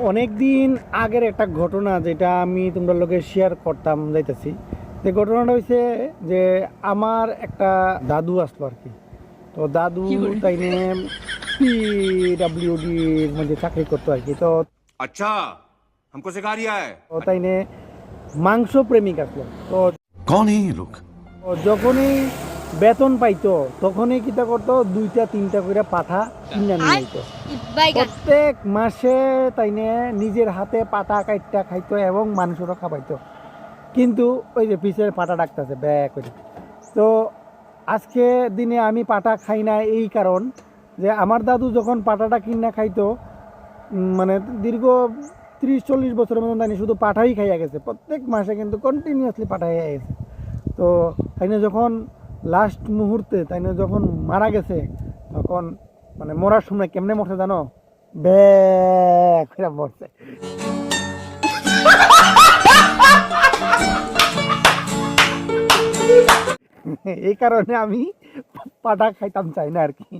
অনেক দিন আগের একটা ঘটনা যেটা আমি তোমরা লোকে শেয়ার করতাম যাইতেছি। যে ঘটনাটা হয়েছে যে আমার একটা দাদু আসলো আর কি। তো দাদু তাই নিয়ে পিডাব্লিউডির মধ্যে চাকরি করতো আর কি। তো अच्छा हमको सिखा रिया है। তাই নিয়ে মাংস প্রেমিক আসলো। তো कौन है ये लोग? যখনই বেতন পাইতো তখনই কিতা করতো, 2টা 3টা করে পাঠা কিনে নিয়ে যেত। প্রত্যেক মাসে তাই নিয়ে নিজের হাতে পাটা কাইটটা খাইতো এবং মানুষেরও খাওয়াইতো। কিন্তু ওই যে পিছের পাটা ডাকতেছে ব্যয় করে। তো আজকে দিনে আমি পাটা খাই না, এই কারণ যে আমার দাদু যখন পাটাটা কিনা খাইতো, মানে দীর্ঘ 30-40 বছরের মতন তাই শুধু পাঠাই খাইয়া গেছে। প্রত্যেক মাসে কিন্তু কন্টিনিউয়াসলি পাঠা খাইয়া গেছে। তো তাই যখন লাস্ট মুহূর্তে তাই যখন মারা গেছে, তখন মানে মরার সময় কেমনে মরছে জানো? ব্যাক করে মরছে। এই কারণে আমি পাটা খাইতাম চাই না আর কি।